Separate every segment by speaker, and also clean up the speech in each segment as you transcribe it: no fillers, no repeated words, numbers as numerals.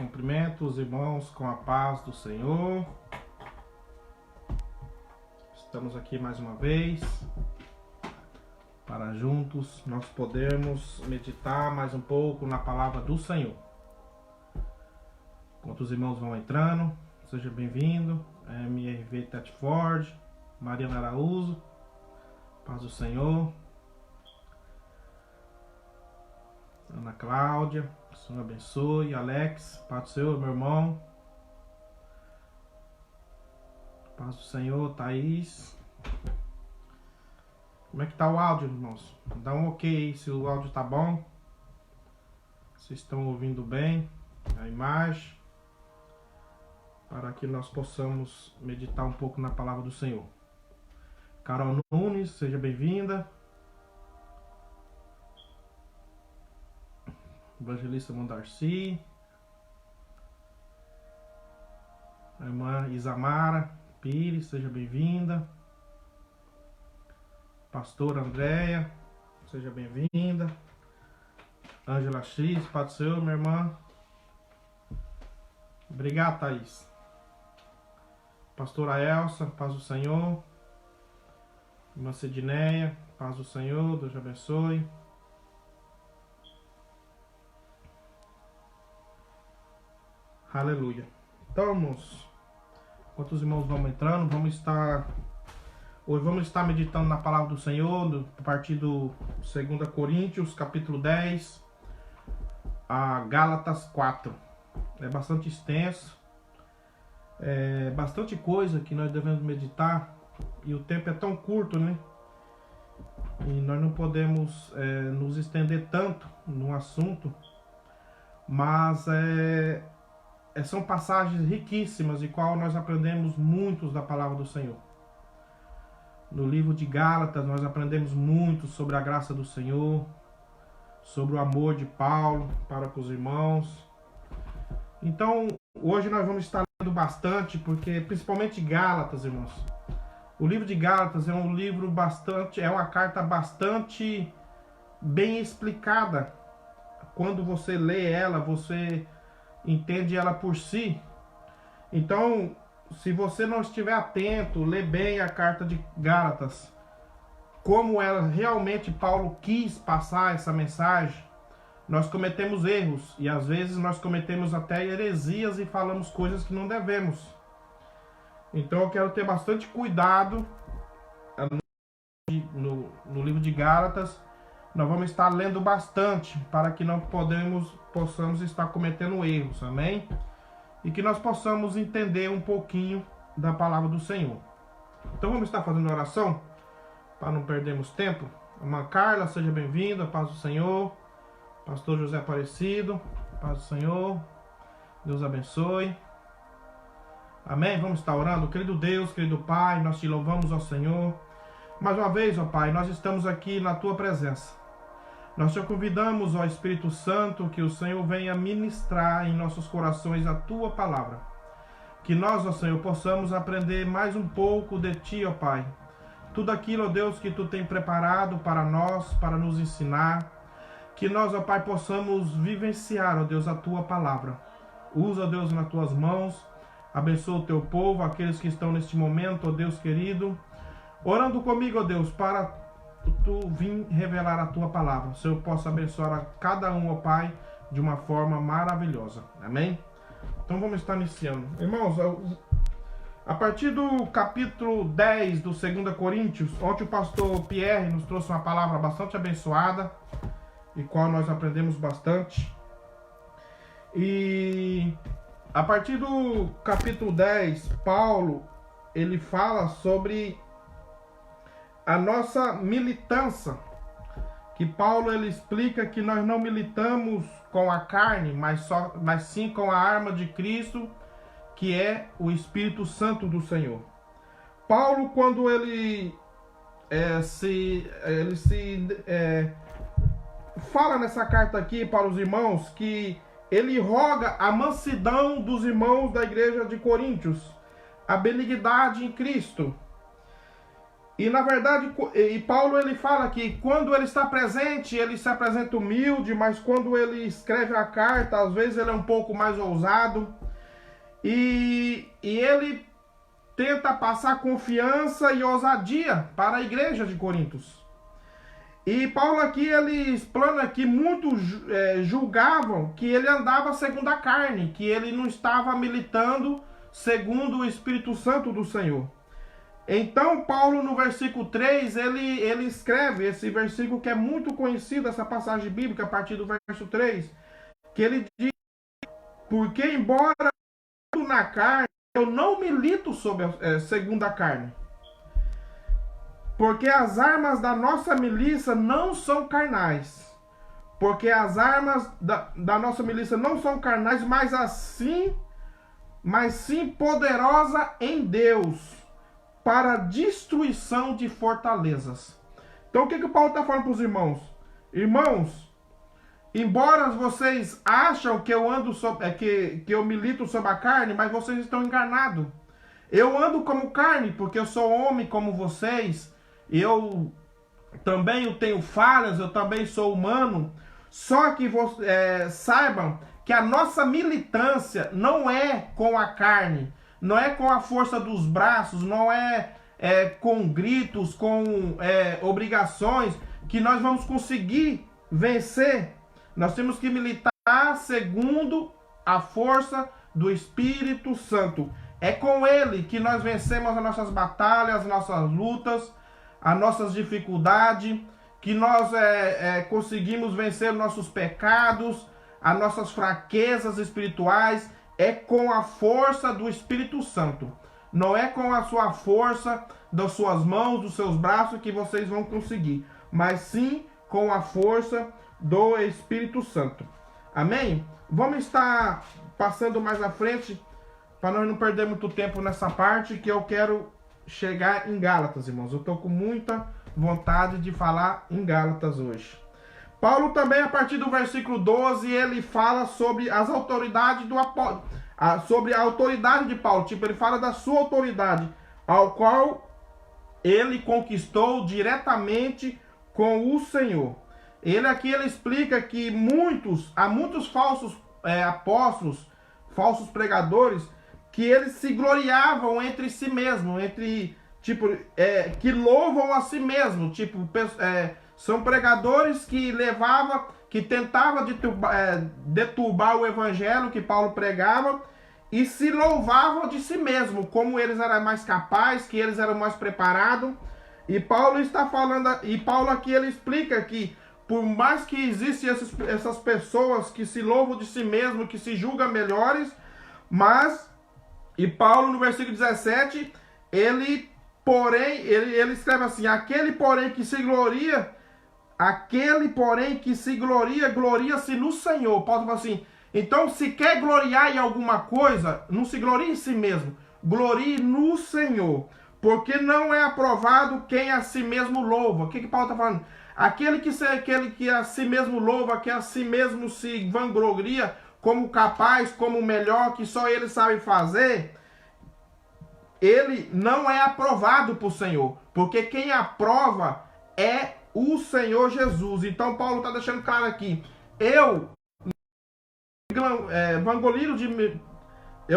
Speaker 1: Cumprimento os irmãos com a paz do Senhor. Estamos aqui mais uma vez para juntos nós podermos meditar mais um pouco na palavra do Senhor. Enquanto os irmãos vão entrando, seja bem-vindo. MRV Tetford, Mariana Araújo, paz do Senhor. Ana Cláudia, o Senhor abençoe. Alex, paz do Senhor, meu irmão. Paz do Senhor, Thaís. Como é que tá o áudio, irmãos? Dá um ok aí se o áudio tá bom. Vocês estão ouvindo bem a imagem, para que nós possamos meditar um pouco na palavra do Senhor. Carol Nunes, seja bem-vinda. Evangelista Mondarci. A irmã Isamara Pires, seja bem-vinda. Pastora Andréia, seja bem-vinda. Ângela X, paz do Senhor, minha irmã. Obrigado, Thaís. Pastora Elsa, paz do Senhor. Irmã Sidneia, paz do Senhor, Deus te abençoe. Aleluia. Então, irmãos, enquanto os irmãos vão entrando, hoje vamos estar meditando na palavra do Senhor, a partir do 2 Coríntios, capítulo 10, a Gálatas 4. É bastante extenso, é bastante coisa que nós devemos meditar, e o tempo é tão curto, né? E nós não podemos nos estender tanto no assunto, mas são passagens riquíssimas, e qual nós aprendemos muitos da palavra do Senhor. No livro de Gálatas nós aprendemos muito sobre a graça do Senhor, sobre o amor de Paulo para com os irmãos. Então hoje nós vamos estar lendo bastante, porque principalmente Gálatas, irmãos. O livro de Gálatas é um livro é uma carta bastante bem explicada. Quando você lê ela, você entende ela por si. Então, se você não estiver atento, lê bem a carta de Gálatas, como ela realmente Paulo quis passar essa mensagem, nós cometemos erros, e às vezes nós cometemos até heresias e falamos coisas que não devemos. Então eu quero ter bastante cuidado no livro de Gálatas. Nós vamos estar lendo bastante para que não possamos estar cometendo erros, amém? E que nós possamos entender um pouquinho da palavra do Senhor. Então vamos estar fazendo oração para não perdermos tempo. Irmã Carla, seja bem-vinda, paz do Senhor. Pastor José Aparecido, paz do Senhor. Deus abençoe. Amém? Vamos estar orando. Querido Deus, querido Pai, nós te louvamos, ó Senhor. Mais uma vez, ó Pai, nós estamos aqui na tua presença. Nós te convidamos, ó Espírito Santo, que o Senhor venha ministrar em nossos corações a tua palavra. Que nós, ó Senhor, possamos aprender mais um pouco de ti, ó Pai. Tudo aquilo, ó Deus, que tu tem preparado para nós, para nos ensinar. Que nós, ó Pai, possamos vivenciar, ó Deus, a tua palavra. Usa, ó Deus, nas tuas mãos. Abençoa o teu povo, aqueles que estão neste momento, ó Deus querido, orando comigo, ó Deus, para tu vir revelar a tua palavra. O Senhor possa abençoar a cada um, ó Pai, de uma forma maravilhosa. Amém? Então vamos estar iniciando. Irmãos, a partir do capítulo 10 do 2 Coríntios, ontem o pastor Pierre nos trouxe uma palavra bastante abençoada, e qual nós aprendemos bastante. E a partir do capítulo 10, Paulo, ele fala sobre a nossa militância, que Paulo ele explica que nós não militamos com a carne, mas sim com a arma de Cristo, que é o Espírito Santo do Senhor. Paulo, quando ele fala nessa carta aqui para os irmãos, que ele roga a mansidão dos irmãos da igreja de Coríntios, a benignidade em Cristo. E na verdade, e Paulo ele fala que quando ele está presente, ele se apresenta humilde, mas quando ele escreve a carta, às vezes ele é um pouco mais ousado. E ele tenta passar confiança e ousadia para a igreja de Corintos. E Paulo aqui, ele explana que muitos julgavam que ele andava segundo a carne, que ele não estava militando segundo o Espírito Santo do Senhor. Então Paulo no versículo 3, ele escreve esse versículo que é muito conhecido, essa passagem bíblica a partir do verso 3, que ele diz, porque embora na carne, eu não milito segundo a carne. Porque as armas da nossa milícia não são carnais. Porque as armas da nossa milícia não são carnais, mas sim poderosa em Deus para a destruição de fortalezas. Então o que o Paulo está falando para os irmãos? Irmãos, embora vocês acham que eu ando que eu milito sobre a carne, mas vocês estão enganados. Eu ando como carne, porque eu sou homem como vocês. Eu também tenho falhas, eu também sou humano. Só que saibam que a nossa militância não é com a carne, não é com a força dos braços, não é com gritos, com obrigações, que nós vamos conseguir vencer. Nós temos que militar segundo a força do Espírito Santo. É com ele que nós vencemos as nossas batalhas, as nossas lutas, as nossas dificuldades, que nós conseguimos vencer nossos pecados, as nossas fraquezas espirituais. É com a força do Espírito Santo. Não é com a sua força, das suas mãos, dos seus braços que vocês vão conseguir, mas sim com a força do Espírito Santo. Amém? Vamos estar passando mais à frente, para nós não perder muito tempo nessa parte, que eu quero chegar em Gálatas, irmãos. Eu estou com muita vontade de falar em Gálatas hoje. Paulo também, a partir do versículo 12, ele fala sobre as autoridades do apóstolo, sobre a autoridade de Paulo. Tipo, ele fala da sua autoridade, ao qual ele conquistou diretamente com o Senhor. Ele explica que há muitos falsos apóstolos, falsos pregadores, que eles se gloriavam entre si mesmos, que louvam a si mesmos, são pregadores que tentavam deturbar o evangelho que Paulo pregava e se louvavam de si mesmo, como eles eram mais capazes, que eles eram mais preparados. E Paulo aqui ele explica que por mais que existem essas pessoas que se louvam de si mesmo, que se julgam melhores, e Paulo no versículo 17, ele escreve assim, aquele porém que se gloria, gloria-se no Senhor. Paulo fala assim, então se quer gloriar em alguma coisa, não se glorie em si mesmo, glorie no Senhor, porque não é aprovado quem a si mesmo louva. O que Paulo está falando? Aquele que a si mesmo louva, que a si mesmo se vangloria como capaz, como melhor, que só ele sabe fazer, ele não é aprovado por Senhor, porque quem aprova é o Senhor Jesus. Então Paulo está deixando claro aqui, eu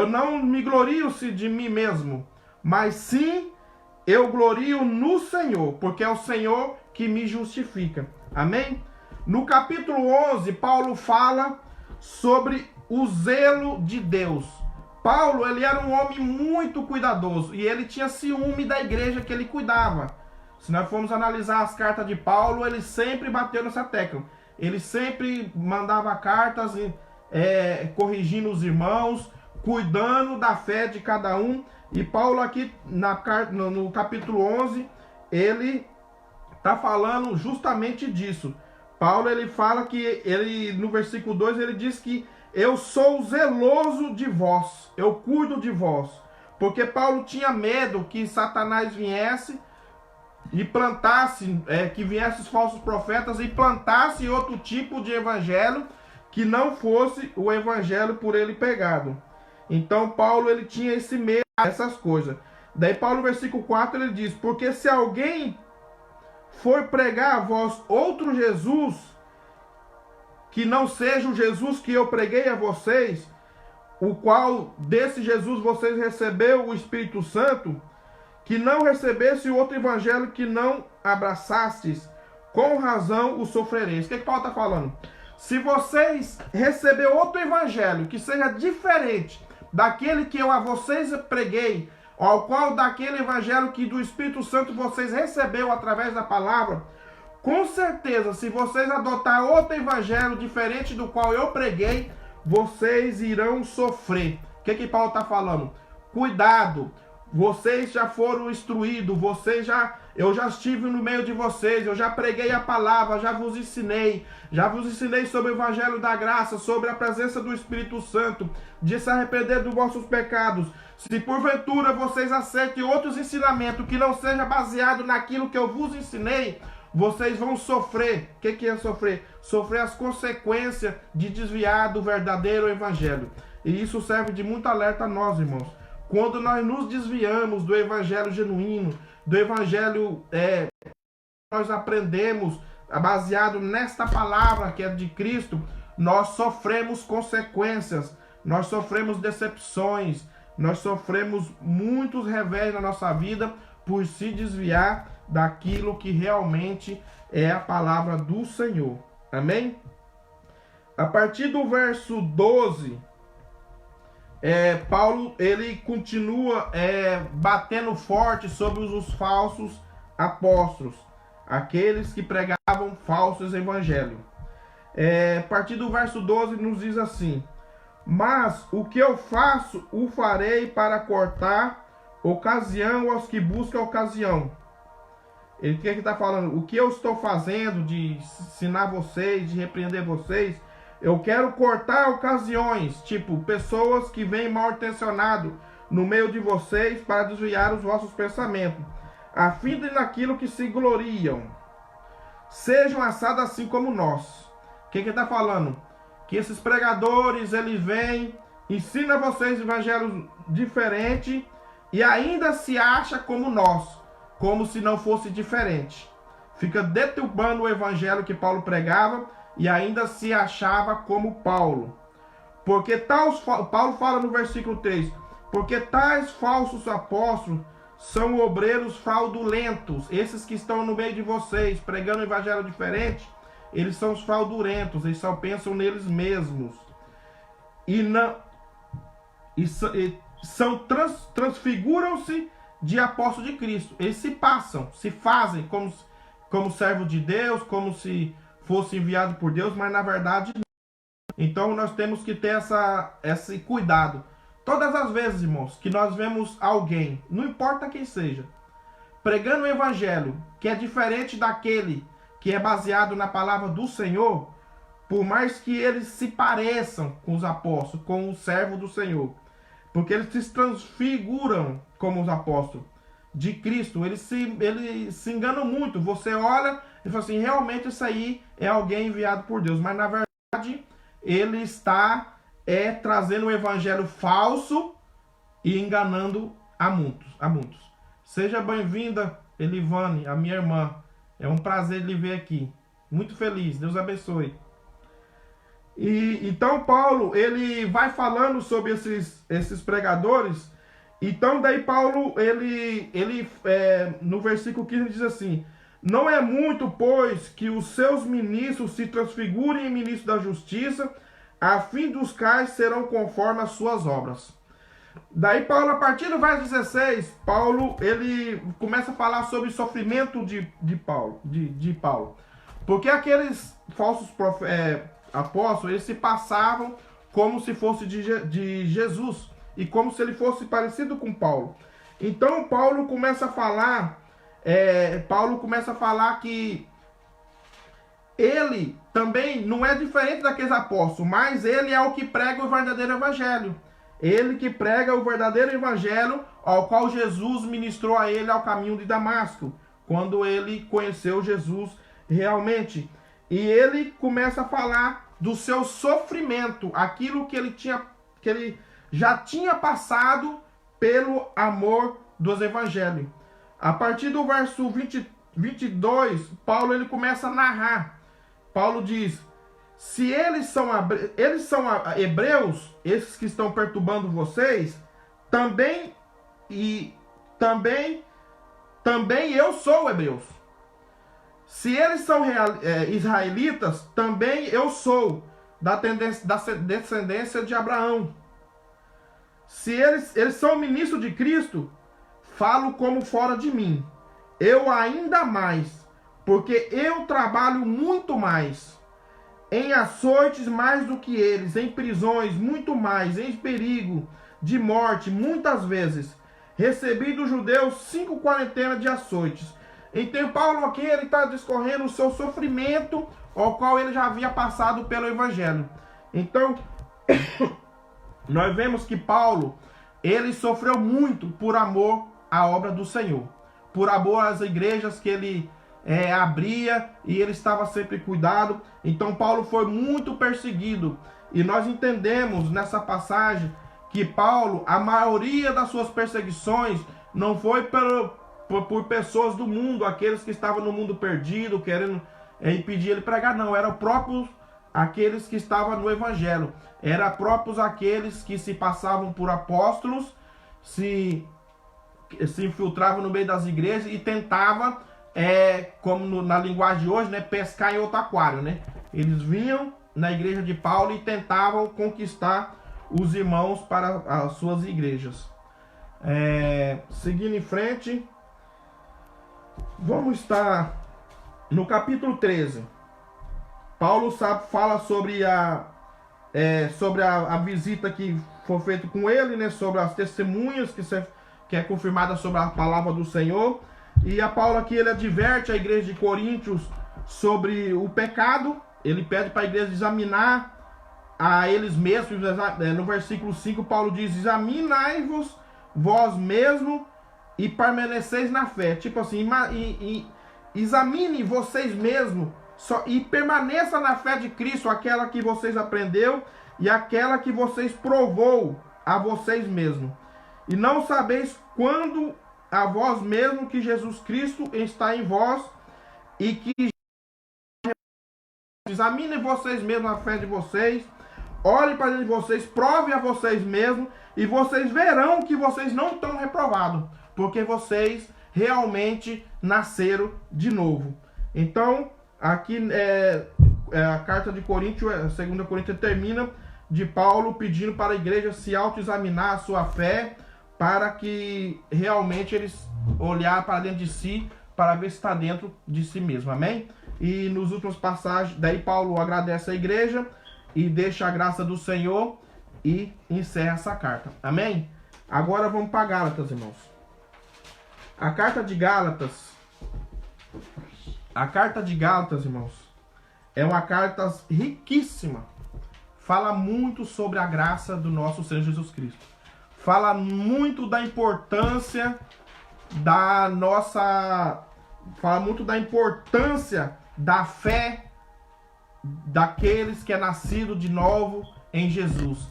Speaker 1: não me glorio de mim mesmo, mas sim eu glorio no Senhor, porque é o Senhor que me justifica. Amém? No capítulo 11, Paulo fala sobre o zelo de Deus. Paulo, ele era um homem muito cuidadoso e ele tinha ciúme da igreja que ele cuidava. Se nós formos analisar as cartas de Paulo, ele sempre bateu nessa tecla. Ele sempre mandava cartas corrigindo os irmãos, cuidando da fé de cada um. E Paulo aqui no capítulo 11, ele está falando justamente disso. Paulo ele fala que no versículo 2 ele diz que eu sou zeloso de vós, eu cuido de vós. Porque Paulo tinha medo que Satanás viesse e plantasse, que viessem os falsos profetas e plantasse outro tipo de evangelho que não fosse o evangelho por ele pregado. Então Paulo ele tinha esse medo dessas coisas. Daí Paulo, no versículo 4, ele diz: porque se alguém for pregar a vós outro Jesus, que não seja o Jesus que eu preguei a vocês, o qual desse Jesus vocês recebeu o Espírito Santo, que não recebesse outro evangelho que não abraçastes, com razão o sofrereis. O que Paulo está falando? Se vocês receber outro evangelho que seja diferente daquele que eu a vocês preguei, ao qual daquele evangelho que do Espírito Santo vocês recebeu através da palavra, com certeza, se vocês adotar outro evangelho diferente do qual eu preguei, vocês irão sofrer. O que Paulo está falando? Cuidado, vocês já foram instruídos, eu já estive no meio de vocês, eu já preguei a palavra, já vos ensinei sobre o evangelho da graça, sobre a presença do Espírito Santo, de se arrepender dos vossos pecados. Se porventura vocês aceitem outros ensinamentos que não seja baseado naquilo que eu vos ensinei, vocês vão sofrer. O que é sofrer? Sofrer as consequências de desviar do verdadeiro evangelho. E isso serve de muito alerta a nós, irmãos. Quando nós nos desviamos do evangelho genuíno, do evangelho nós aprendemos, baseado nesta palavra que é de Cristo, nós sofremos consequências, nós sofremos decepções, nós sofremos muitos revés na nossa vida por se desviar daquilo que realmente é a palavra do Senhor. Amém? A partir do verso 12, Paulo ele continua batendo forte sobre os falsos apóstolos, aqueles que pregavam falsos evangelhos. A partir do verso 12 nos diz assim: mas o que eu faço, o farei para cortar ocasião aos que buscam ocasião. Ele que está falando, o que eu estou fazendo de ensinar vocês, de repreender vocês, eu quero cortar ocasiões, tipo pessoas que vêm mal intencionado no meio de vocês para desviar os vossos pensamentos, a fim de naquilo que se gloriam, sejam assados assim como nós. O que está falando? Que esses pregadores, eles vêm, ensinam vocês evangelhos diferentes e ainda se acha como nós, como se não fosse diferente. Fica deturbando o evangelho que Paulo pregava e ainda se achava como Paulo. Porque Paulo fala no versículo 3, porque tais falsos apóstolos são obreiros fraudulentos. Esses que estão no meio de vocês, pregando um evangelho diferente, eles são os fraudulentos, eles só pensam neles mesmos. Transfiguram-se de apóstolo de Cristo. Eles se passam, se fazem como servo de Deus, como se fosse enviado por Deus, mas na verdade não. Então nós temos que ter esse cuidado. Todas as vezes, irmãos, que nós vemos alguém, não importa quem seja, pregando o evangelho que é diferente daquele que é baseado na palavra do Senhor, por mais que eles se pareçam com os apóstolos, com o servo do Senhor, porque eles se transfiguram como os apóstolos de Cristo, eles se enganam muito. Você olha e fala assim, realmente isso aí é alguém enviado por Deus, mas na verdade ele está trazendo um evangelho falso e enganando a muitos. Seja bem-vinda, Elivane, a minha irmã. É um prazer lhe ver aqui. Muito feliz. Deus abençoe. Então Paulo, ele vai falando sobre esses pregadores. Então daí Paulo, ele no versículo 15 diz assim: não é muito, pois, que os seus ministros se transfigurem em ministros da justiça, a fim dos quais serão conforme as suas obras. Daí Paulo, a partir do verso 16, Paulo, ele começa a falar sobre o sofrimento de Paulo. Porque aqueles falsos apóstolos, eles se passavam como se fosse de Jesus, e como se ele fosse parecido com Paulo. Então Paulo começa a falar que ele também não é diferente daqueles apóstolos, mas ele é o que prega o verdadeiro evangelho. Ele que prega o verdadeiro evangelho, ao qual Jesus ministrou a ele ao caminho de Damasco, quando ele conheceu Jesus realmente. E ele começa a falar do seu sofrimento, aquilo que ele já tinha passado pelo amor dos evangelhos. A partir do verso 22, Paulo ele começa a narrar. Paulo diz: se eles são hebreus, esses que estão perturbando vocês, também eu sou hebreus. Se eles são israelitas, também eu sou da descendência de Abraão. Se eles são ministros de Cristo, falo como fora de mim. Eu ainda mais, porque eu trabalho muito mais. Em açoites mais do que eles, em prisões muito mais, em perigo de morte muitas vezes. Recebi dos judeus 5 quarentenas de açoites. Então Paulo aqui ele está discorrendo o seu sofrimento, ao qual ele já havia passado pelo evangelho. Então nós vemos que Paulo ele sofreu muito por amor à obra do Senhor, por amor às igrejas que ele abria, e ele estava sempre cuidado. Então Paulo foi muito perseguido, e nós entendemos nessa passagem que Paulo, a maioria das suas perseguições não foi por pessoas do mundo, aqueles que estavam no mundo perdido, querendo impedir ele pregar, não, eram próprios aqueles que estavam no evangelho, eram próprios aqueles que se passavam por apóstolos, se infiltravam no meio das igrejas e tentavam, como na linguagem de hoje, né, pescar em outro aquário, né? Eles vinham na igreja de Paulo e tentavam conquistar os irmãos para as suas igrejas. Seguindo em frente, vamos estar no capítulo 13. Paulo fala sobre a visita que foi feita com ele, né, sobre as testemunhas que é confirmada sobre a palavra do Senhor. E a Paulo aqui ele adverte a igreja de Coríntios sobre o pecado. Ele pede para a igreja examinar a eles mesmos. No versículo 5 Paulo diz: examinai-vos vós mesmos e permaneceis na fé. Tipo assim, examine vocês mesmos e permaneça na fé de Cristo, aquela que vocês aprendeu e aquela que vocês provou a vocês mesmos. E não sabeis quando a vós mesmo que Jesus Cristo está em vós, e que examine vocês mesmos a fé de vocês, olhem para dentro de vocês, provem a vocês mesmos, e vocês verão que vocês não estão reprovados, porque vocês realmente nasceram de novo. Então, aqui a carta de Coríntios, a 2 Coríntios, termina de Paulo pedindo para a igreja se autoexaminar a sua fé, para que realmente eles olhar para dentro de si, para ver se está dentro de si mesmo, amém? E nos últimos passagens, daí Paulo agradece a igreja e deixa a graça do Senhor e encerra essa carta, amém? Agora vamos para Gálatas, irmãos. A carta de Gálatas, irmãos, é uma carta riquíssima, fala muito sobre a graça do nosso Senhor Jesus Cristo. Fala muito da importância da fé daqueles que é nascido de novo em Jesus.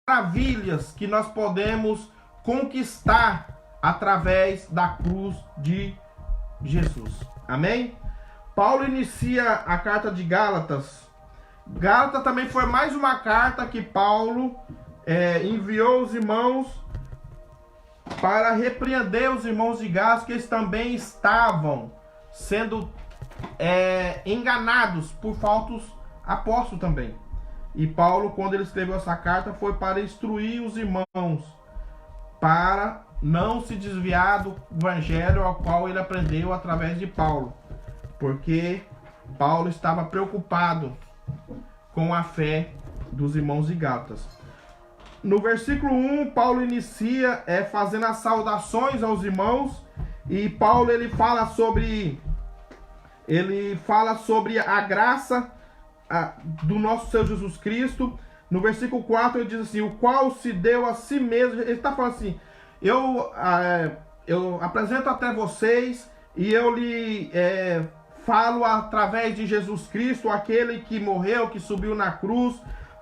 Speaker 1: Maravilhas que nós podemos conquistar através da cruz de Jesus. Amém? Paulo inicia a carta de Gálatas. Gálatas também foi mais uma carta que Paulo enviou os irmãos para repreender os irmãos de Gálatas, que eles também estavam sendo enganados por falsos apóstolos também. E Paulo, quando ele escreveu essa carta, foi para instruir os irmãos para não se desviar do evangelho ao qual ele aprendeu através de Paulo, porque Paulo estava preocupado com a fé dos irmãos de Gálatas. No versículo 1, Paulo inicia fazendo as saudações aos irmãos, e Paulo ele fala sobre a graça do nosso Senhor Jesus Cristo. No versículo 4 ele diz assim: o qual se deu a si mesmo. Ele está falando assim: eu apresento até vocês e eu lhe falo através de Jesus Cristo, aquele que morreu, que subiu na cruz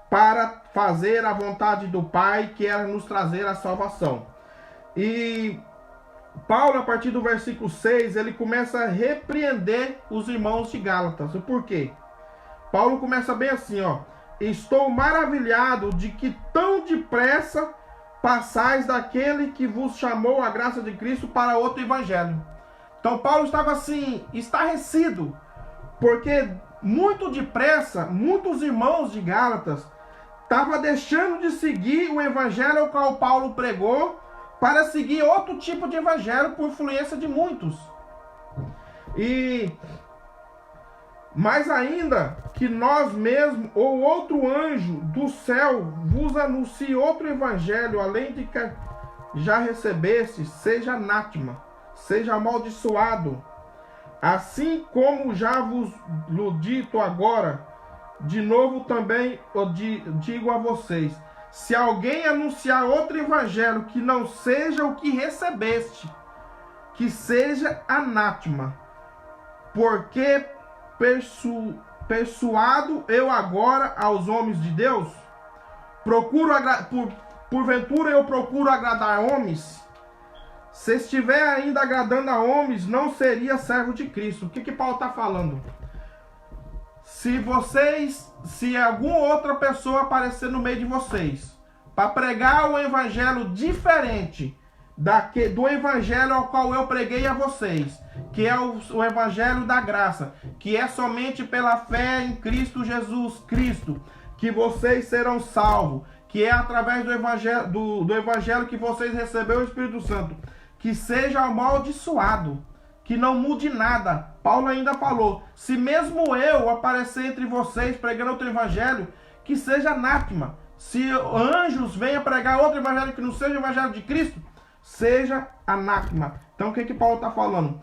Speaker 1: para fazer a vontade do Pai, que era nos trazer a salvação. E Paulo, a partir do versículo 6, ele começa a repreender os irmãos de Gálatas. Por quê? Paulo começa bem assim, ó. Estou maravilhado de que tão depressa passais daquele que vos chamou a graça de Cristo para outro evangelho. Então Paulo estava assim, estarrecido, porque muito depressa, muitos irmãos de Gálatas estavam deixando de seguir o evangelho ao qual Paulo pregou para seguir outro tipo de evangelho por influência de muitos. E mais ainda que nós mesmos ou outro anjo do céu vos anuncie outro evangelho, além de que já recebesse, seja anátema, seja amaldiçoado. Assim como já vos dito agora, de novo também digo a vocês, se alguém anunciar outro evangelho que não seja o que recebeste, que seja anátema, porque persuado eu agora aos homens de Deus? Porventura eu procuro agradar homens? Se estiver ainda agradando a homens, não seria servo de Cristo. O que Paulo está falando? Se alguma outra pessoa aparecer no meio de vocês, para pregar um evangelho diferente do evangelho ao qual eu preguei a vocês, que é o evangelho da graça, que é somente pela fé em Cristo Jesus Cristo, que vocês serão salvos, que é através do evangelho que vocês receberam o Espírito Santo, que seja amaldiçoado, que não mude nada. Paulo ainda falou, se mesmo eu aparecer entre vocês pregando outro evangelho, que seja anátema. Se anjos venham pregar outro evangelho que não seja o evangelho de Cristo, seja anátema. Então o que Paulo está falando?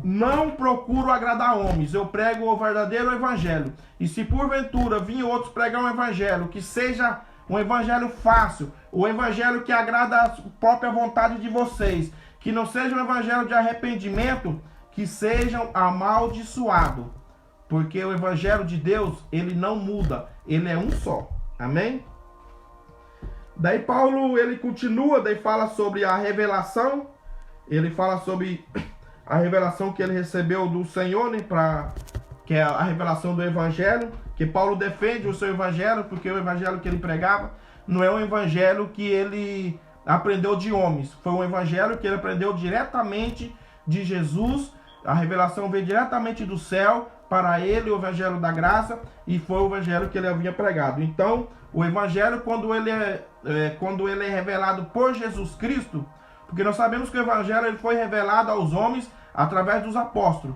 Speaker 1: Não procuro agradar homens, eu prego o verdadeiro evangelho. E se porventura vir outros pregar um evangelho que seja um evangelho fácil, o evangelho que agrada a própria vontade de vocês, que não seja um evangelho de arrependimento, que sejam amaldiçoados. Porque o evangelho de Deus, ele não muda, ele é um só. Amém? Daí Paulo, ele continua, daí fala sobre a revelação, ele fala sobre a revelação que ele recebeu do Senhor, né, que é a revelação do evangelho, que Paulo defende o seu evangelho, porque o evangelho que ele pregava não é um evangelho que ele aprendeu de homens, foi um evangelho que ele aprendeu diretamente de Jesus, a revelação veio diretamente do céu para ele, o evangelho da graça, e foi o evangelho que ele havia pregado. Então, o evangelho, quando ele é revelado por Jesus Cristo, porque nós sabemos que o evangelho ele foi revelado aos homens através dos apóstolos,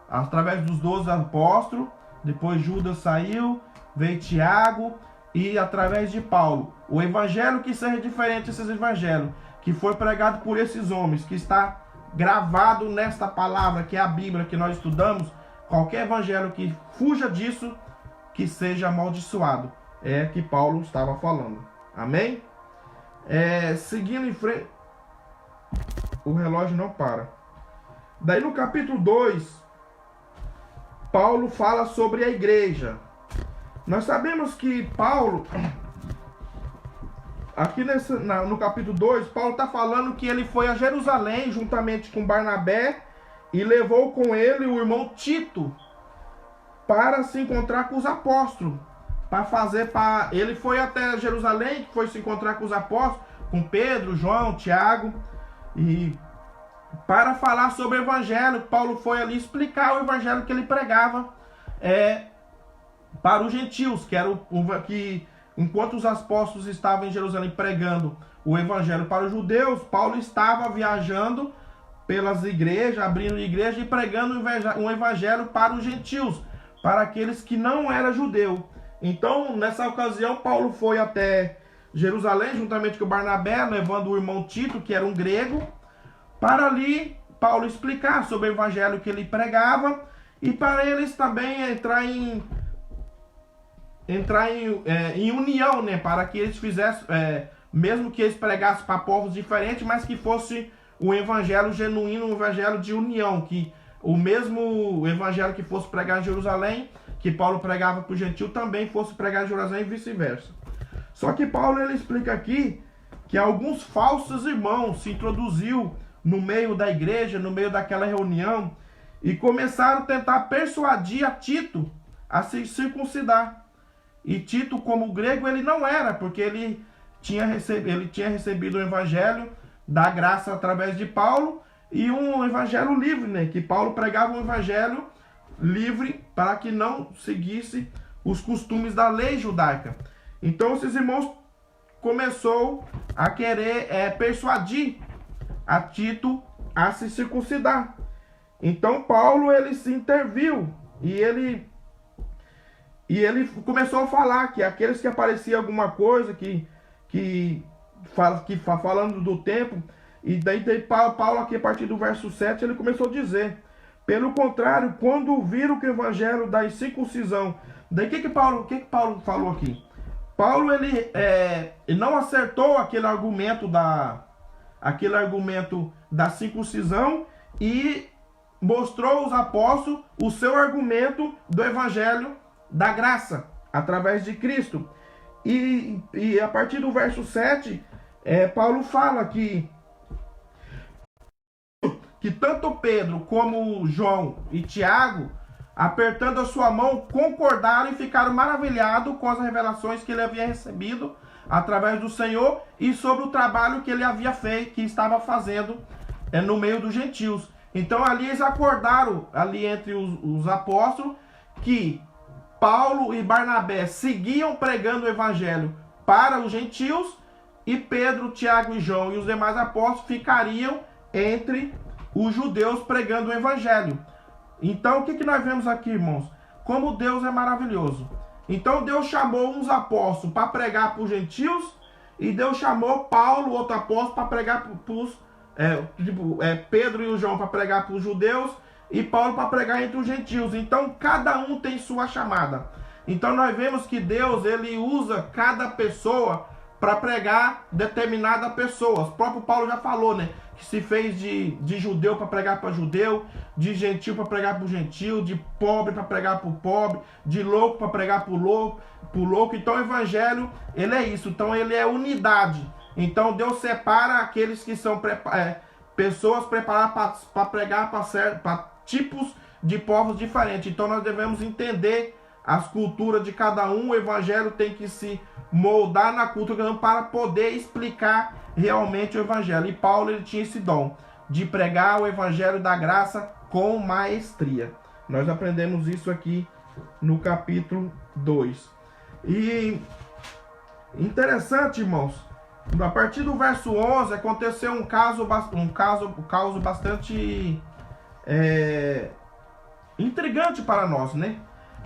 Speaker 1: através dos 12 apóstolos, depois Judas saiu, veio Tiago, e através de Paulo. O evangelho que seja diferente desses evangelhos, que foi pregado por esses homens, que está gravado nesta palavra, que é a Bíblia que nós estudamos, qualquer evangelho que fuja disso, que seja amaldiçoado. É que Paulo estava falando. Amém? Seguindo em frente, o relógio não para. Daí no capítulo 2, Paulo fala sobre a igreja. Nós sabemos que Paulo, aqui no capítulo 2, Paulo está falando que ele foi a Jerusalém juntamente com Barnabé e levou com ele o irmão Tito para se encontrar com os apóstolos. Ele foi até Jerusalém, foi se encontrar com os apóstolos, com Pedro, João, Tiago, e para falar sobre o evangelho. Paulo foi ali explicar o evangelho que ele pregava para os gentios, que enquanto os apóstolos estavam em Jerusalém pregando o evangelho para os judeus, Paulo estava viajando pelas igrejas, abrindo igreja e pregando um evangelho para os gentios, para aqueles que não eram judeus. Então, nessa ocasião, Paulo foi até Jerusalém, juntamente com Barnabé, levando o irmão Tito, que era um grego, para ali Paulo explicar sobre o evangelho que ele pregava e para eles também entrar em união, né, para que eles fizessem, mesmo que eles pregassem para povos diferentes, mas que fosse um evangelho genuíno, um evangelho de união, que o mesmo evangelho que fosse pregar em Jerusalém, que Paulo pregava para o gentil, também fosse pregar em Jerusalém e vice-versa. Só que Paulo ele explica aqui que alguns falsos irmãos se introduziu no meio da igreja, no meio daquela reunião, e começaram a tentar persuadir a Tito a se circuncidar. E Tito, como grego, ele não era, porque ele tinha recebido o evangelho da graça através de Paulo, e um evangelho livre, né? Que Paulo pregava um evangelho livre para que não seguisse os costumes da lei judaica. Então esses irmãos começou a querer persuadir a Tito a se circuncidar. Então Paulo ele se interviu e ele começou a falar que aqueles que aparecia alguma coisa falando do templo, e daí Paulo aqui a partir do verso 7 ele começou a dizer: pelo contrário, quando viram que o evangelho da circuncisão, daí o que Paulo falou aqui? Paulo ele não acertou aquele argumento da circuncisão e mostrou aos apóstolos o seu argumento do evangelho da graça através de Cristo. E a partir do verso 7, Paulo fala que tanto Pedro como João e Tiago, apertando a sua mão, concordaram e ficaram maravilhados com as revelações que ele havia recebido através do Senhor e sobre o trabalho que ele havia feito, que estava fazendo no meio dos gentios. Então ali eles acordaram, ali entre os apóstolos, que Paulo e Barnabé seguiam pregando o evangelho para os gentios, e Pedro, Tiago e João e os demais apóstolos ficariam entre os judeus pregando o evangelho. Então o que nós vemos aqui, irmãos? Como Deus é maravilhoso. Então Deus chamou uns apóstolos para pregar para os gentios, e Deus chamou Paulo, outro apóstolo, para pregar para os Pedro e o João para pregar para os judeus, e Paulo para pregar entre os gentios. Então cada um tem sua chamada. Então nós vemos que Deus ele usa cada pessoa para pregar determinada pessoa. O próprio Paulo já falou, né? Que se fez de judeu para pregar para judeu, de gentil para pregar para o gentil, de pobre para pregar para o pobre, de louco para pregar para o louco. Então o evangelho, ele é isso. Então ele é unidade. Então Deus separa aqueles que são pessoas preparadas para pregar para tipos de povos diferentes. Então nós devemos entender as culturas de cada um. O evangelho tem que se moldar na cultura para poder explicar realmente o evangelho. E Paulo ele tinha esse dom de pregar o evangelho da graça com maestria. Nós aprendemos isso aqui no capítulo 2. E interessante, irmãos, a partir do verso 11 aconteceu um caso bastante intrigante para nós, né?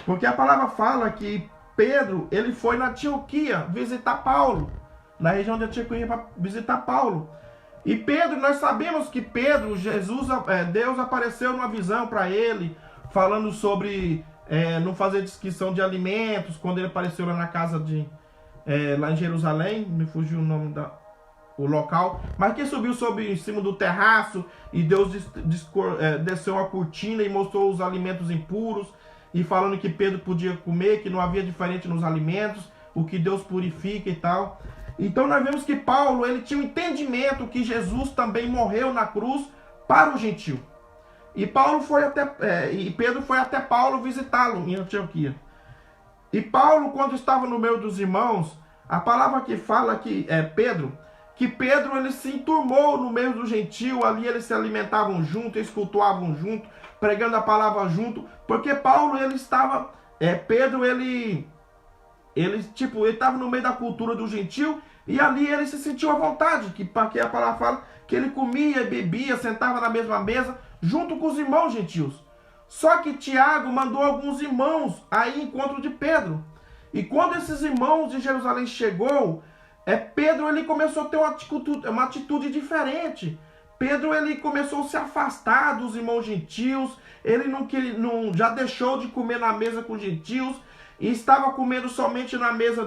Speaker 1: Porque a palavra fala que Pedro, ele foi na Antioquia visitar Paulo, na região de Antioquia, para visitar Paulo. E Pedro, nós sabemos que Pedro, Deus apareceu numa visão para ele, falando sobre não fazer distinção de alimentos, quando ele apareceu lá na casa lá em Jerusalém, me fugiu o nome o local, mas que subiu em cima do terraço, e Deus desceu a cortina e mostrou os alimentos impuros, e falando que Pedro podia comer, que não havia diferente nos alimentos, o que Deus purifica e tal. Então nós vemos que Paulo ele tinha um entendimento que Jesus também morreu na cruz para o gentil. E Pedro foi até Paulo visitá-lo em Antioquia. E Paulo, quando estava no meio dos irmãos, a palavra que fala que Pedro ele se enturmou no meio do gentil, ali eles se alimentavam junto, eles cultuavam junto, pregando a palavra junto, porque Paulo ele estava, Pedro ele estava no meio da cultura do gentil, e ali ele se sentiu à vontade, porque a palavra fala que ele comia e bebia, sentava na mesma mesa, junto com os irmãos gentios. Só que Tiago mandou alguns irmãos aí em encontro de Pedro. E quando esses irmãos de Jerusalém chegou, Pedro ele começou a ter uma atitude diferente. Pedro ele começou a se afastar dos irmãos gentios, ele já deixou de comer na mesa com os gentios, e estava comendo somente na mesa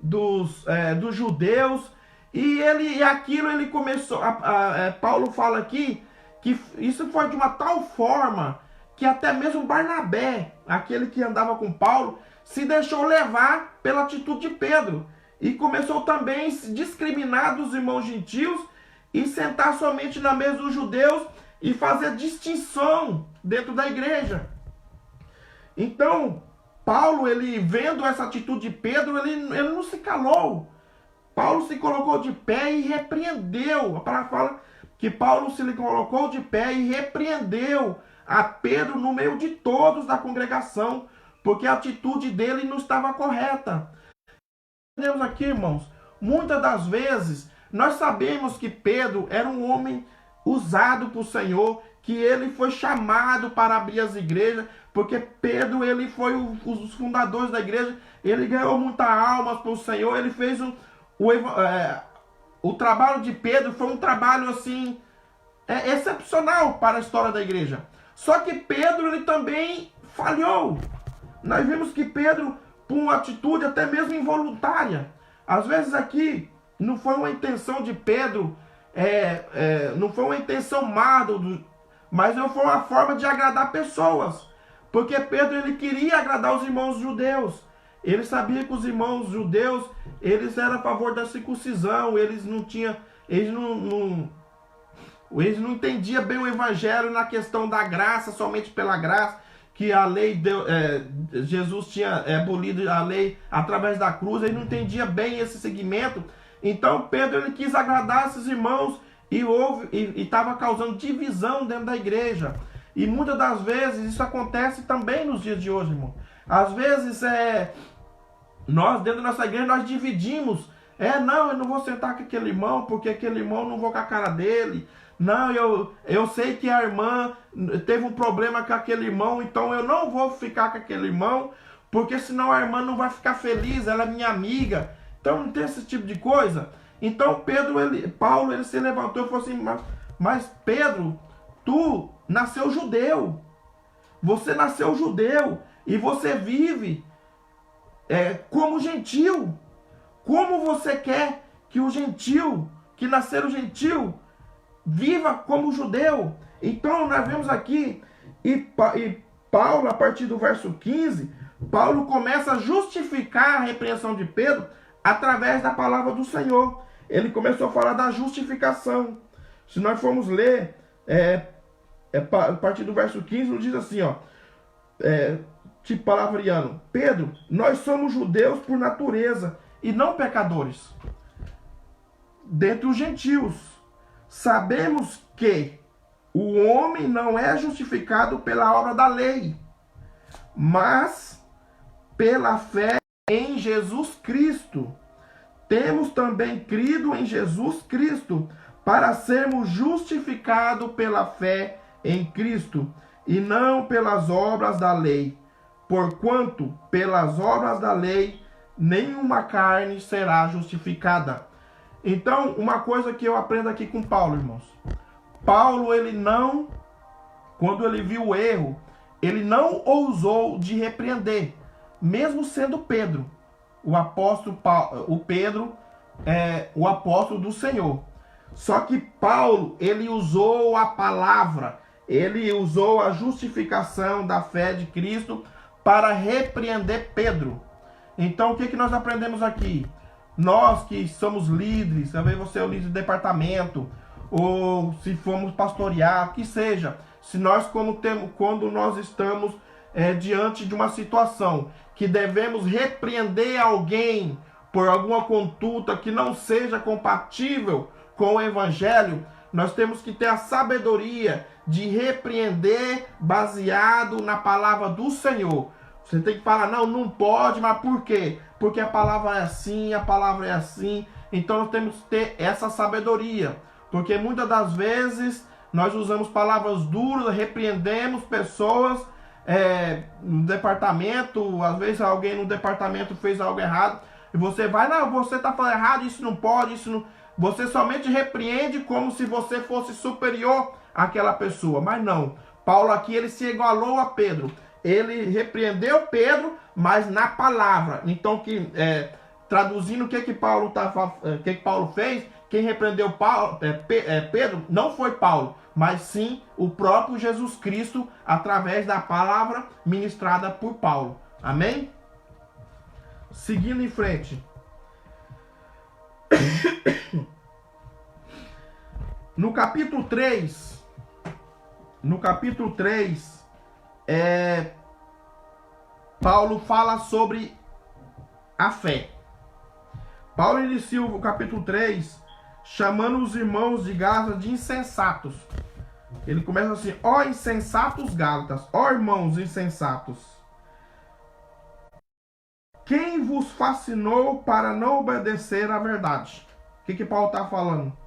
Speaker 1: dos judeus, e aquilo ele começou, Paulo fala aqui, que isso foi de uma tal forma, que até mesmo Barnabé, aquele que andava com Paulo, se deixou levar pela atitude de Pedro, e começou também a se discriminar dos irmãos gentios, e sentar somente na mesa dos judeus e fazer distinção dentro da igreja. Então, Paulo, ele vendo essa atitude de Pedro, ele não se calou. Paulo se colocou de pé e repreendeu. A palavra fala que Paulo se colocou de pé e repreendeu a Pedro no meio de todos da congregação, porque a atitude dele não estava correta. Entendemos aqui, irmãos, muitas das vezes nós sabemos que Pedro era um homem usado por Senhor, que ele foi chamado para abrir as igrejas, porque Pedro, ele foi um dos fundadores da igreja, ele ganhou muitas almas para o Senhor, ele fez o trabalho de Pedro foi um trabalho assim excepcional para a história da igreja. Só que Pedro, ele também falhou. Nós vimos que Pedro, por uma atitude até mesmo involuntária, às vezes aqui não foi uma intenção de Pedro, não foi uma intenção má, mas não foi uma forma de agradar pessoas, porque Pedro, ele queria agradar os irmãos judeus. Ele sabia que os irmãos judeus, eles eram a favor da circuncisão, eles não entendiam bem o evangelho na questão da graça, somente pela graça, que a lei Jesus tinha abolido a lei através da cruz. Ele não entendia bem esse segmento. Então Pedro, ele quis agradar esses irmãos e estava causando divisão dentro da igreja. E muitas das vezes isso acontece também nos dias de hoje, irmão. Às vezes nós dentro da nossa igreja nós dividimos. Não, eu não vou sentar com aquele irmão, porque aquele irmão não vou com a cara dele. Não, eu sei que a irmã teve um problema com aquele irmão, então eu não vou ficar com aquele irmão, porque senão a irmã não vai ficar feliz, ela é minha amiga. Então não tem esse tipo de coisa. Então Paulo, ele se levantou e falou assim, mas Pedro, tu nasceu judeu. Você nasceu judeu e você vive como gentil. Como você quer que o gentil, que nasceram gentil, viva como judeu? Então nós vemos aqui, e Paulo, a partir do verso 15, Paulo começa a justificar a repreensão de Pedro através da palavra do Senhor. Ele começou a falar da justificação. Se nós formos ler, a partir do verso 15, nos diz assim, tipo palavriano: Pedro, nós somos judeus por natureza e não pecadores. Dentre os gentios, sabemos que o homem não é justificado pela obra da lei, mas pela fé em Jesus Cristo. Temos também crido em Jesus Cristo para sermos justificados pela fé em Cristo e não pelas obras da lei. Porquanto pelas obras da lei nenhuma carne será justificada. Então, uma coisa que eu aprendo aqui com Paulo, irmãos. Paulo, ele não, quando ele viu o erro, ele não ousou de repreender, mesmo sendo Pedro, o apóstolo Pedro, o apóstolo do Senhor. Só que Paulo, ele usou a palavra, ele usou a justificação da fé de Cristo para repreender Pedro. Então, o que nós aprendemos aqui? Nós que somos líderes, talvez você é o líder do departamento, ou se formos pastorear, que seja, se nós quando nós estamos diante de uma situação que devemos repreender alguém por alguma conduta que não seja compatível com o evangelho, nós temos que ter a sabedoria de repreender baseado na palavra do Senhor. Você tem que falar, não pode, mas por quê? Porque a palavra é assim, a palavra é assim. Então nós temos que ter essa sabedoria, porque muitas das vezes nós usamos palavras duras, repreendemos pessoas no departamento. Às vezes alguém no departamento fez algo errado e você vai, você está falando errado, isso não pode, isso não... Você somente repreende como se você fosse superior àquela pessoa, mas não. Paulo aqui, ele se igualou a Pedro. Ele repreendeu Pedro, mas na palavra. Então, traduzindo o que Paulo fez, quem repreendeu Pedro não foi Paulo, mas sim o próprio Jesus Cristo, através da palavra ministrada por Paulo. Amém? Seguindo em frente. no capítulo 3, Paulo fala sobre a fé. Paulo inicia o capítulo 3 chamando os irmãos de Gálatas de insensatos. Ele começa assim: ó insensatos Gálatas, ó irmãos insensatos, quem vos fascinou para não obedecer à verdade? O que Paulo está falando?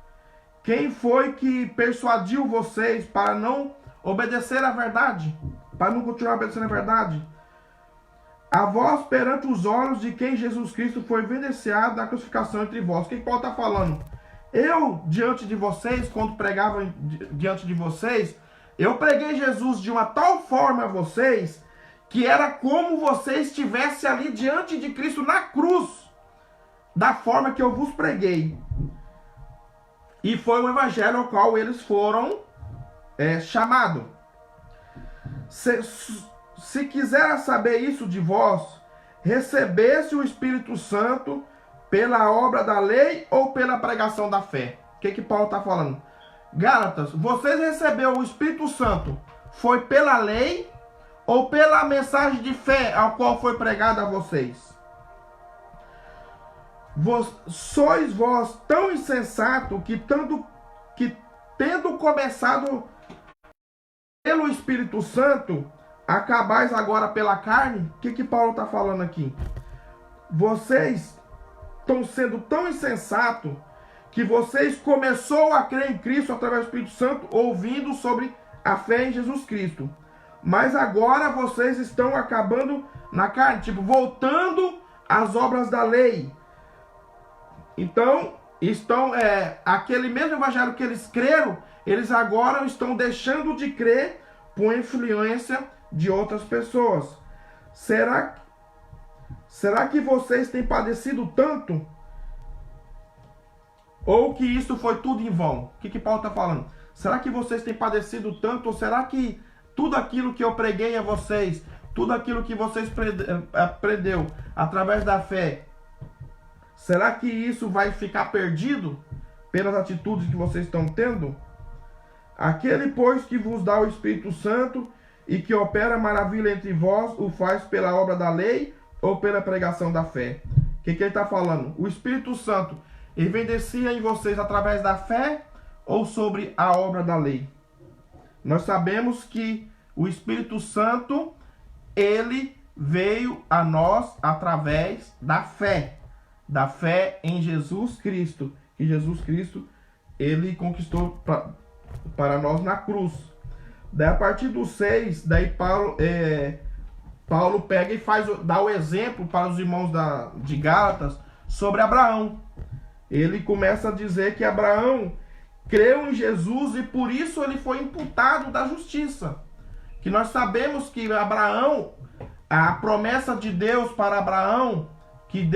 Speaker 1: Quem foi que persuadiu vocês para não obedecer à verdade? Para não continuar obedecendo à verdade? A vós perante os olhos de quem Jesus Cristo foi evidenciado na crucificação entre vós. O que Paulo está falando? Eu, diante de vocês, quando pregava diante de vocês, eu preguei Jesus de uma tal forma a vocês, que era como vocês estivessem ali diante de Cristo na cruz, da forma que eu vos preguei. E foi o evangelho ao qual eles foram chamados. Se quiser saber isso de vós, recebesse o Espírito Santo pela obra da lei ou pela pregação da fé? O que Paulo está falando? Gálatas, vocês receberam o Espírito Santo, foi pela lei ou pela mensagem de fé ao qual foi pregada a vocês? Sois vós tão insensato que tendo começado pelo Espírito Santo, acabais agora pela carne? O que Paulo está falando aqui? Vocês estão sendo tão insensatos que vocês começou a crer em Cristo através do Espírito Santo, ouvindo sobre a fé em Jesus Cristo. Mas agora vocês estão acabando na carne, voltando às obras da lei. Então, aquele mesmo evangelho que eles creram, eles agora estão deixando de crer por influência de outras pessoas. Será que vocês têm padecido tanto? Ou que isso foi tudo em vão? O que Paulo está falando? Será que vocês têm padecido tanto? Ou será que tudo aquilo que eu preguei a vocês, tudo aquilo que vocês aprendeu através da fé, será que isso vai ficar perdido pelas atitudes que vocês estão tendo? Aquele, pois, que vos dá o Espírito Santo e que opera maravilha entre vós, o faz pela obra da lei ou pela pregação da fé? O que ele está falando? O Espírito Santo evidencia em vocês através da fé ou sobre a obra da lei? Nós sabemos que o Espírito Santo, ele veio a nós através da fé em Jesus Cristo, que Jesus Cristo, ele conquistou para nós na cruz. Daí a partir do 6, daí Paulo pega e dá o exemplo para os irmãos de Gálatas sobre Abraão. Ele começa a dizer que Abraão creu em Jesus e por isso ele foi imputado da justiça. Que nós sabemos que Abraão, a promessa de Deus para Abraão, que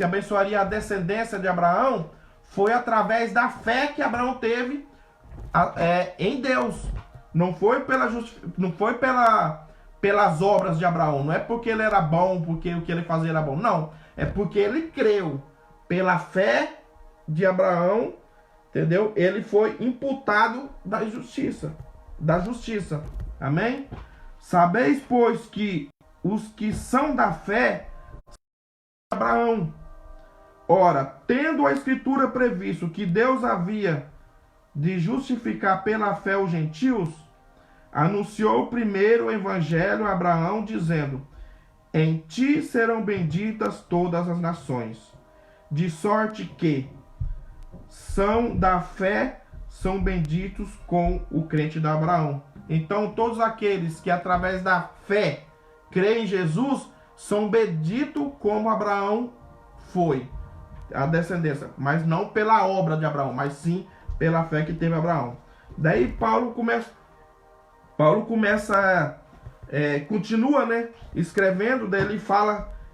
Speaker 1: abençoaria a descendência de Abraão, foi através da fé que Abraão teve em Deus. Não foi pelas obras de Abraão. Não é porque ele era bom, porque o que ele fazia era bom. Não. É porque ele creu. Pela fé de Abraão, entendeu? Ele foi imputado da justiça. Amém? Sabeis, pois, que os que são da fé são Abraão. Ora, tendo a Escritura previsto que Deus havia de justificar pela fé os gentios, anunciou primeiro o evangelho a Abraão, dizendo: em ti serão benditas todas as nações. De sorte que são da fé, são benditos com o crente de Abraão. Então, todos aqueles que através da fé creem em Jesus, são benditos como Abraão foi, a descendência. Mas não pela obra de Abraão, mas sim pela fé que teve Abraão. Daí Paulo continua, escrevendo, daí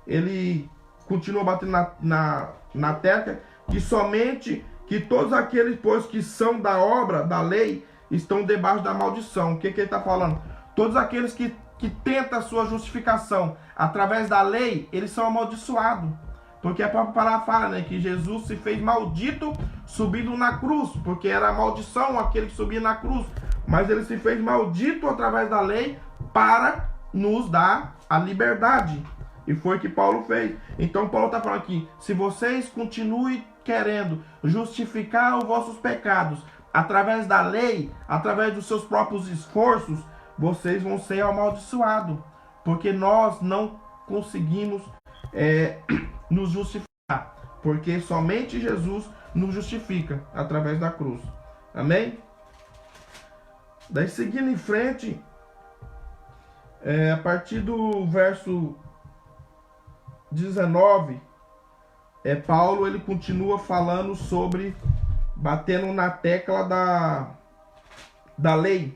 Speaker 1: ele continua batendo na tecla que somente que todos aqueles, pois, que são da obra, da lei, estão debaixo da maldição. O que ele está falando? Todos aqueles que tentam a sua justificação através da lei, eles são amaldiçoados. Porque a própria palavra fala, né, que Jesus se fez maldito subindo na cruz, porque era maldição aquele que subia na cruz. Mas ele se fez maldito através da lei para nos dar a liberdade. E foi o que Paulo fez. Então Paulo está falando aqui, se vocês continuem querendo justificar os vossos pecados através da lei, através dos seus próprios esforços, vocês vão ser amaldiçoados. Porque nós não conseguimos nos justificar. Porque somente Jesus nos justifica através da cruz. Amém? Daí seguindo em frente, a partir do verso 19, Paulo ele continua falando sobre, batendo na tecla da lei.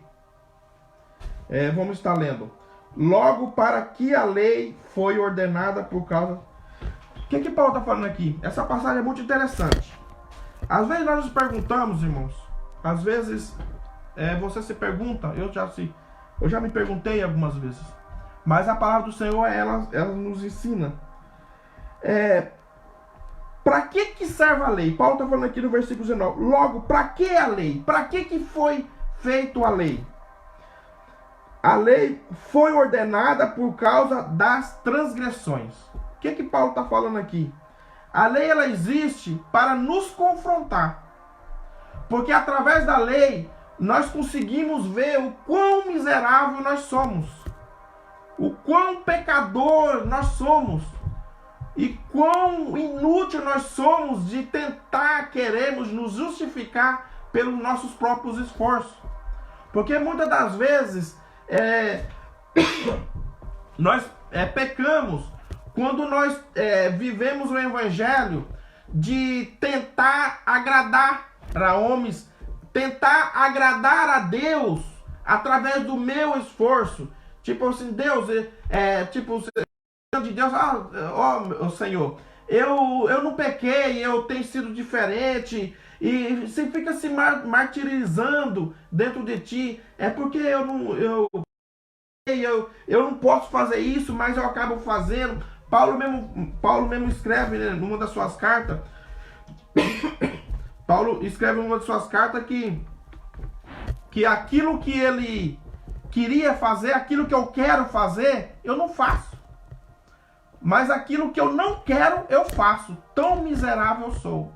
Speaker 1: Vamos estar lendo. Logo, para que a lei foi ordenada por causa... O que Paulo está falando aqui? Essa passagem é muito interessante. Às vezes nós nos perguntamos, irmãos, às vezes você se pergunta, eu já me perguntei algumas vezes, mas a palavra do Senhor, ela nos ensina. Para que serve a lei? Paulo está falando aqui no versículo 19. Logo, para que a lei? Para que foi feita a lei? A lei foi ordenada por causa das transgressões. O que Paulo está falando aqui? A lei ela existe para nos confrontar. Porque através da lei nós conseguimos ver o quão miserável nós somos. O quão pecador nós somos. E quão inútil nós somos de queremos nos justificar pelos nossos próprios esforços. Porque muitas das vezes nós pecamos quando nós vivemos o evangelho de tentar agradar a homens, tentar agradar a Deus através do meu esforço. Tipo assim, Deus, de Deus, Senhor, eu não pequei, eu tenho sido diferente, e você fica se martirizando dentro de ti, porque eu não posso fazer isso, mas eu acabo fazendo. Paulo mesmo escreve, né, numa das suas cartas, Paulo escreve numa das suas cartas que aquilo que ele queria fazer, aquilo que eu quero fazer, eu não faço. Mas aquilo que eu não quero, eu faço. Tão miserável eu sou.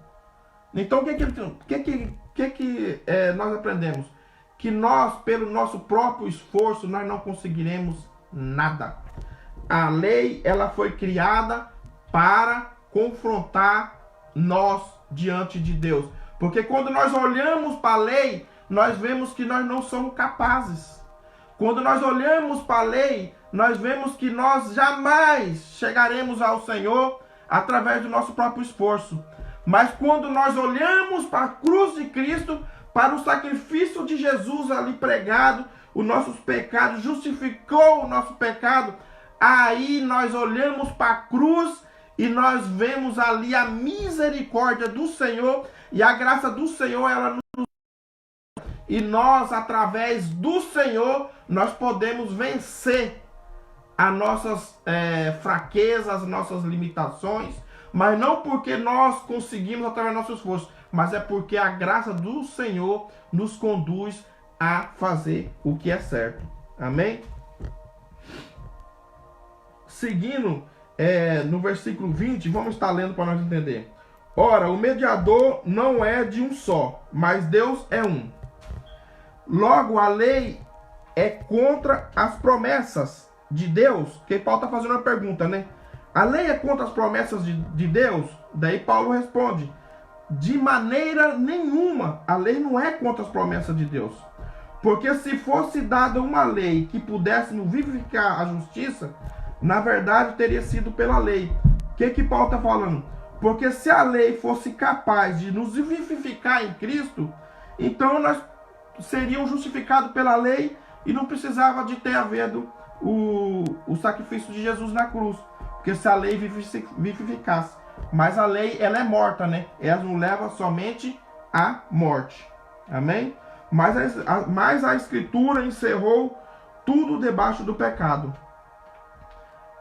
Speaker 1: Então, o que nós aprendemos? Que nós, pelo nosso próprio esforço, nós não conseguiremos nada. A lei, ela foi criada para confrontar nós diante de Deus. Porque quando nós olhamos para a lei, nós vemos que nós não somos capazes. Quando nós olhamos para a lei, nós vemos que nós jamais chegaremos ao Senhor através do nosso próprio esforço. Mas quando nós olhamos para a cruz de Cristo, para o sacrifício de Jesus ali pregado, os nossos pecados, justificou o nosso pecado, aí nós olhamos para a cruz e nós vemos ali a misericórdia do Senhor e a graça do Senhor, ela nos... E nós, através do Senhor, nós podemos vencer as nossas fraquezas, as nossas limitações, mas não porque nós conseguimos através do nosso esforço, mas é porque a graça do Senhor nos conduz a fazer o que é certo. Amém? Seguindo no versículo 20, vamos estar lendo para nós entender. Ora, o mediador não é de um só, mas Deus é um. Logo, a lei é contra as promessas de Deus. Que Paulo está fazendo uma pergunta, né? A lei é contra as promessas de Deus? Daí Paulo responde: de maneira nenhuma. A lei não é contra as promessas de Deus. Porque se fosse dada uma lei que pudesse vivificar a justiça, na verdade teria sido pela lei. O que Paulo está falando? Porque se a lei fosse capaz de nos vivificar em Cristo, então nós seríamos justificados pela lei e não precisava de ter havido o sacrifício de Jesus na cruz. Porque se a lei vivificasse. Mas a lei, ela é morta, né? Ela nos leva somente à morte. Amém? Mas a Escritura encerrou tudo debaixo do pecado,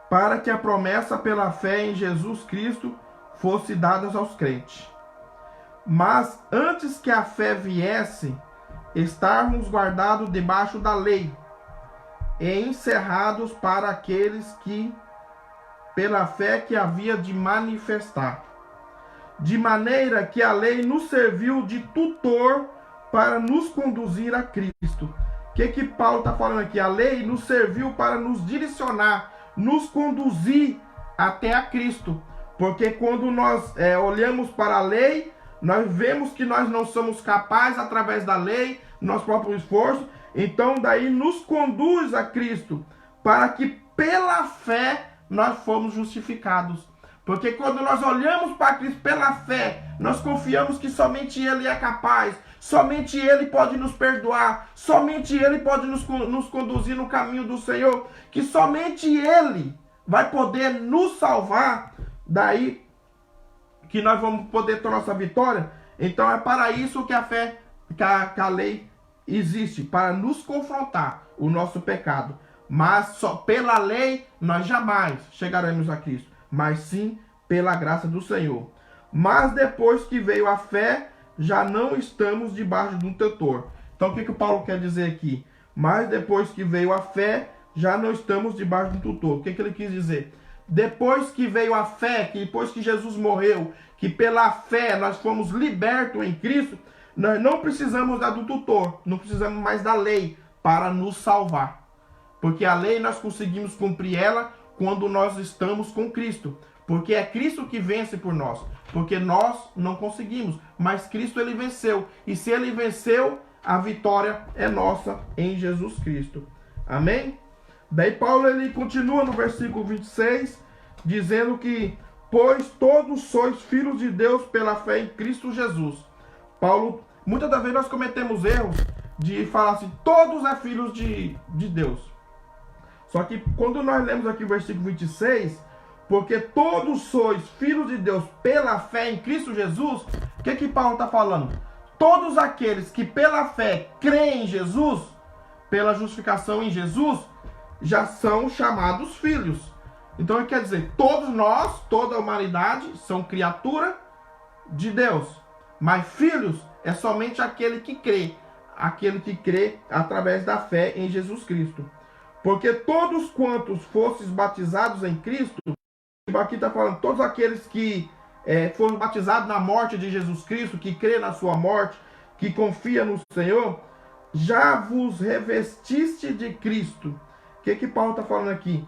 Speaker 1: para que a promessa pela fé em Jesus Cristo fosse dadas aos crentes. Mas antes que a fé viesse, estávamos guardados debaixo da lei e encerrados para aqueles que, pela fé que havia de manifestar. De maneira que a lei nos serviu de tutor para nos conduzir a Cristo. O que Paulo está falando aqui? A lei nos serviu para nos direcionar, nos conduzir até a Cristo. Porque quando nós olhamos para a lei, nós vemos que nós não somos capazes através da lei, nosso próprio esforço. Então daí nos conduz a Cristo, para que pela fé nós fomos justificados. Porque quando nós olhamos para Cristo pela fé, nós confiamos que somente Ele é capaz, somente Ele pode nos perdoar, somente Ele pode nos conduzir no caminho do Senhor, que somente Ele vai poder nos salvar, daí que nós vamos poder ter nossa vitória. Então é para isso que a fé, que a lei existe, para nos confrontar o nosso pecado. Mas só pela lei nós jamais chegaremos a Cristo, mas sim pela graça do Senhor. Mas depois que veio a fé, já não estamos debaixo de um tutor. Então o que o Paulo quer dizer aqui? Mas depois que veio a fé, já não estamos debaixo de um tutor. O que ele quis dizer? Depois que veio a fé, que depois que Jesus morreu, que pela fé nós fomos libertos em Cristo, nós não precisamos do tutor, não precisamos mais da lei para nos salvar. Porque a lei nós conseguimos cumprir ela quando nós estamos com Cristo. Porque é Cristo que vence por nós. Porque nós não conseguimos, mas Cristo ele venceu. E se ele venceu, a vitória é nossa em Jesus Cristo. Amém? Daí Paulo ele continua no versículo 26, dizendo que, pois todos sois filhos de Deus pela fé em Cristo Jesus. Paulo, muitas das vezes nós cometemos erros de falar assim, todos é filhos de Deus. Só que quando nós lemos aqui o versículo 26, porque todos sois filhos de Deus pela fé em Cristo Jesus, o que Paulo está falando? Todos aqueles que pela fé creem em Jesus, pela justificação em Jesus, já são chamados filhos. Então quer dizer, todos nós, toda a humanidade, são criatura de Deus. Mas filhos é somente aquele que crê através da fé em Jesus Cristo. Porque todos quantos fostes batizados em Cristo, aqui está falando, todos aqueles que foram batizados na morte de Jesus Cristo, que crê na sua morte, que confia no Senhor, já vos revestiste de Cristo. O que Paulo está falando aqui?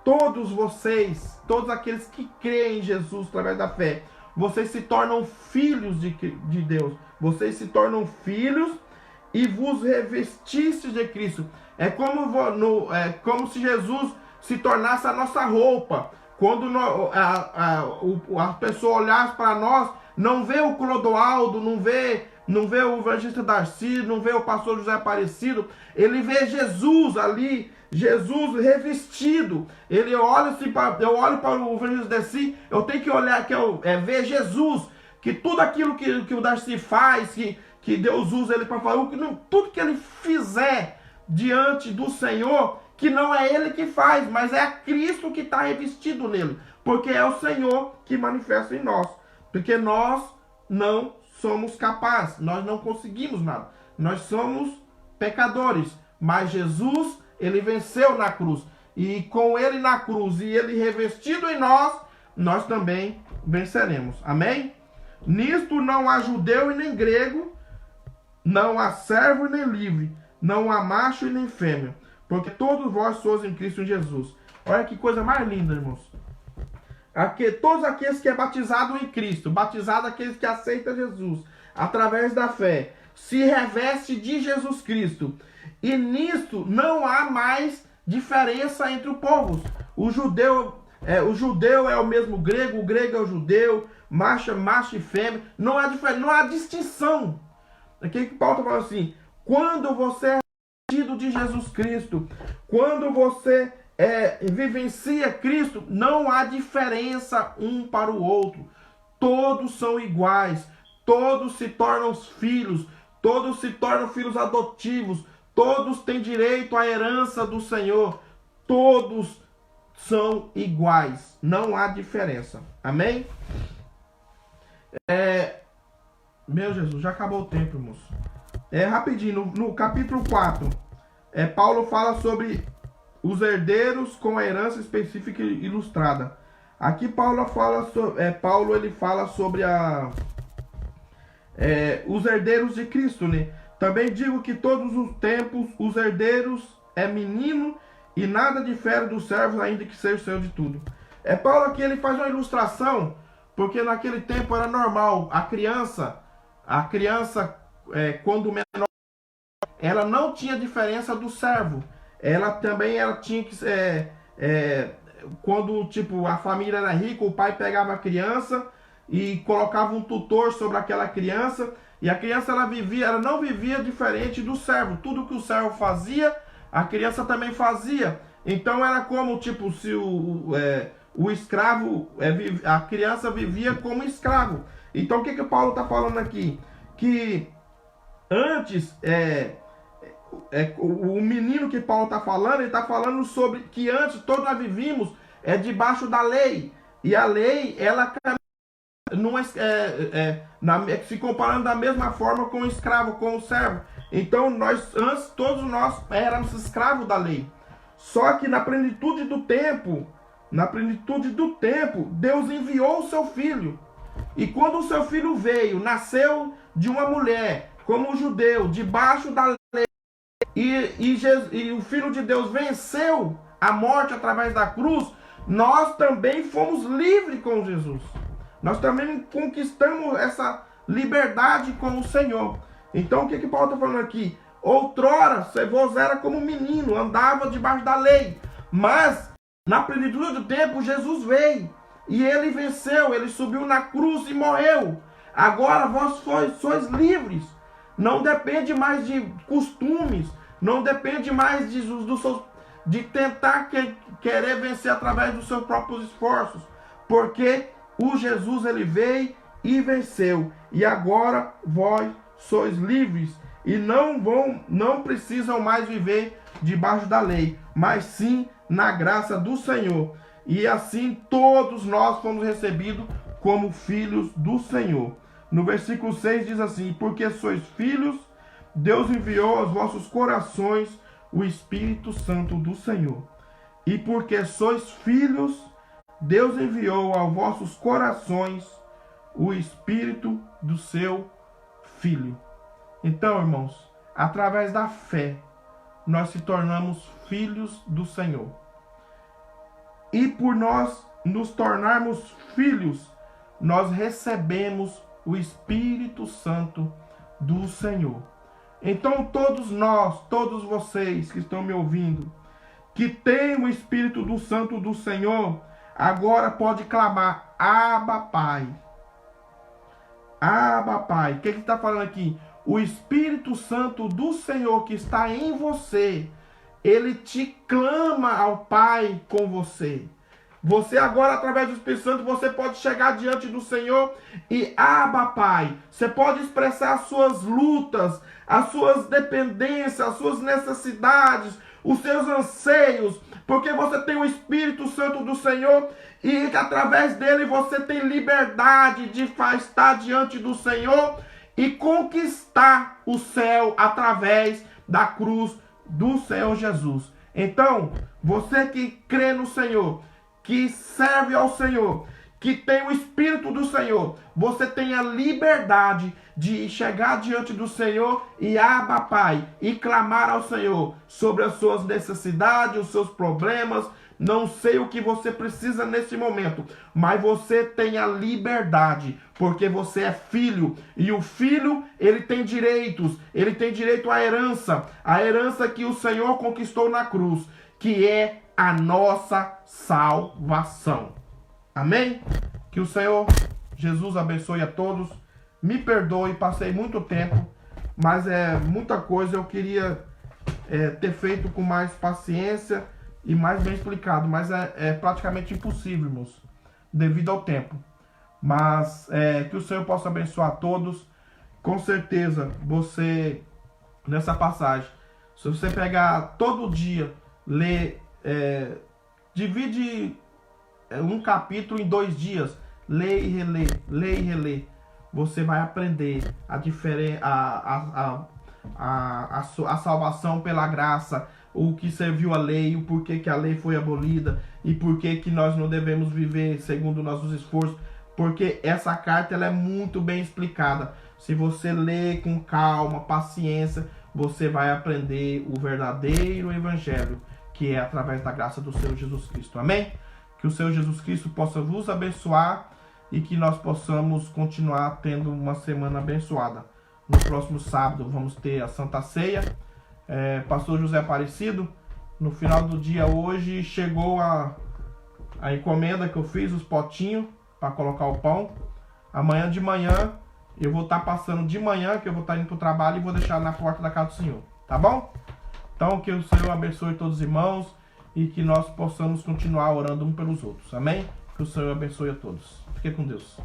Speaker 1: Todos vocês, todos aqueles que creem em Jesus através da fé, vocês se tornam filhos de Deus. Vocês se tornam filhos e vos revestiste de Cristo. É como se Jesus se tornasse a nossa roupa. Quando a pessoa olhasse para nós, não vê o Clodoaldo, não vê o evangelista Darcy, não vê o pastor José Aparecido, ele vê Jesus ali, Jesus revestido. Ele olha assim, eu olho para o evangelista Darcy, eu tenho que olhar, ver Jesus, que tudo aquilo que o Darcy faz, que Deus usa ele para falar, tudo que ele fizer diante do Senhor, que não é ele que faz, mas é Cristo que está revestido nele, porque é o Senhor que manifesta em nós, porque nós não somos capazes, nós não conseguimos nada, nós somos pecadores, mas Jesus, ele venceu na cruz, e com ele na cruz e ele revestido em nós, nós também venceremos, amém? Nisto não há judeu e nem grego, não há servo e nem livre, não há macho e nem fêmea, porque todos vós sois em Cristo Jesus. Olha que coisa mais linda, irmãos. Todos aqueles que é batizado em Cristo, batizado aqueles que aceitam Jesus, através da fé, se reveste de Jesus Cristo. E nisto não há mais diferença entre os povos. O judeu é o mesmo grego, o grego é o judeu, macho e fêmea. Não há diferença, não há distinção. Aqui que Paulo está falando assim, quando você é revestido de Jesus Cristo, quando você vivencia Cristo, não há diferença um para o outro. Todos são iguais, todos se tornam filhos, todos se tornam filhos adotivos, todos têm direito à herança do Senhor, todos são iguais, não há diferença. Amém? Meu Jesus, já acabou o tempo, moço. Rapidinho, no capítulo 4, Paulo fala sobre os herdeiros com a herança específica e ilustrada. Aqui Paulo ele fala sobre os herdeiros de Cristo, né? Também digo que todos os tempos os herdeiros é menino e nada difere dos servos, ainda que seja o Senhor de tudo. Paulo aqui ele faz uma ilustração, porque naquele tempo era normal a criança quando menor, ela não tinha diferença do servo. Ela tinha que quando tipo a família era rica, o pai pegava a criança e colocava um tutor sobre aquela criança, e a criança ela não vivia diferente do servo. Tudo que o servo fazia, a criança também fazia. Então era como tipo se o escravo, a criança vivia como escravo. Então o que Paulo está falando aqui? Que antes o menino que Paulo está falando, ele está falando sobre que antes todos nós vivíamos debaixo da lei, e a lei ela não se comparando da mesma forma com o escravo, com o servo. Então antes todos nós éramos escravos da lei. Só que na plenitude do tempo, Deus enviou o seu filho. E quando o seu filho veio, nasceu de uma mulher, como um judeu, debaixo da lei, e o Filho de Deus venceu a morte através da cruz, nós também fomos livres com Jesus. Nós também conquistamos essa liberdade com o Senhor. Então o que Paulo está falando aqui? Outrora, você era como um menino, andava debaixo da lei, mas na plenitude do tempo Jesus veio e ele venceu, ele subiu na cruz e morreu. Agora vós sois livres. Não depende mais de costumes, não depende mais de tentar querer vencer através dos seus próprios esforços, porque o Jesus ele veio e venceu, e agora vós sois livres e não precisam mais viver debaixo da lei, mas sim na graça do Senhor. E assim todos nós fomos recebidos como filhos do Senhor. No versículo 6 diz assim: porque sois filhos, Deus enviou aos vossos corações o Espírito Santo do Senhor. E porque sois filhos, Deus enviou aos vossos corações o Espírito do seu Filho. Então, irmãos, através da fé, nós se tornamos filhos do Senhor. E por nós nos tornarmos filhos, nós recebemos o Espírito Santo do Senhor. Então todos nós, todos vocês que estão me ouvindo, que tem o Espírito do Santo do Senhor, agora pode clamar: Abba, Pai. Abba, Pai. O que ele está falando aqui? O Espírito Santo do Senhor que está em você, ele te clama ao Pai com você. Você agora, através do Espírito Santo, você pode chegar diante do Senhor e Abba, Pai. Você pode expressar as suas lutas, as suas dependências, as suas necessidades, os seus anseios, porque você tem o Espírito Santo do Senhor e através dele você tem liberdade de estar diante do Senhor e conquistar o céu através da cruz do Senhor Jesus. Então, você que crê no Senhor, que serve ao Senhor, que tem o Espírito do Senhor, você tem a liberdade de chegar diante do Senhor e Abba, Pai, e clamar ao Senhor sobre as suas necessidades, os seus problemas. Não sei o que você precisa nesse momento, mas você tem a liberdade, porque você é filho, e o filho, ele tem direitos, ele tem direito à herança, a herança que o Senhor conquistou na cruz, que é a nossa salvação. Amém? Que o Senhor Jesus abençoe a todos. Me perdoe, passei muito tempo, mas muita coisa eu queria ter feito com mais paciência e mais bem explicado, mas é praticamente impossível, irmãos, devido ao tempo. Mas que o Senhor possa abençoar a todos. Com certeza, você, nessa passagem, se você pegar todo dia, ler, divide um capítulo em 2 dias, lê e relê, lê e relê. você vai aprender a salvação pela graça, o que serviu a lei, o porquê que a lei foi abolida e porquê que nós não devemos viver segundo nossos esforços, porque essa carta ela é muito bem explicada. Se você ler com calma, paciência, você vai aprender o verdadeiro evangelho, que é através da graça do Senhor Jesus Cristo. Amém? Que o Senhor Jesus Cristo possa vos abençoar e que nós possamos continuar tendo uma semana abençoada. No próximo sábado vamos ter a Santa Ceia. Pastor José Aparecido, no final do dia hoje chegou a encomenda que eu fiz, os potinhos para colocar o pão. Amanhã de manhã eu vou estar passando de manhã, que eu vou estar indo para o trabalho, e vou deixar na porta da casa do Senhor, tá bom? Então que o Senhor abençoe todos os irmãos e que nós possamos continuar orando um pelos outros, amém? Que o Senhor abençoe a todos. Fique com Deus.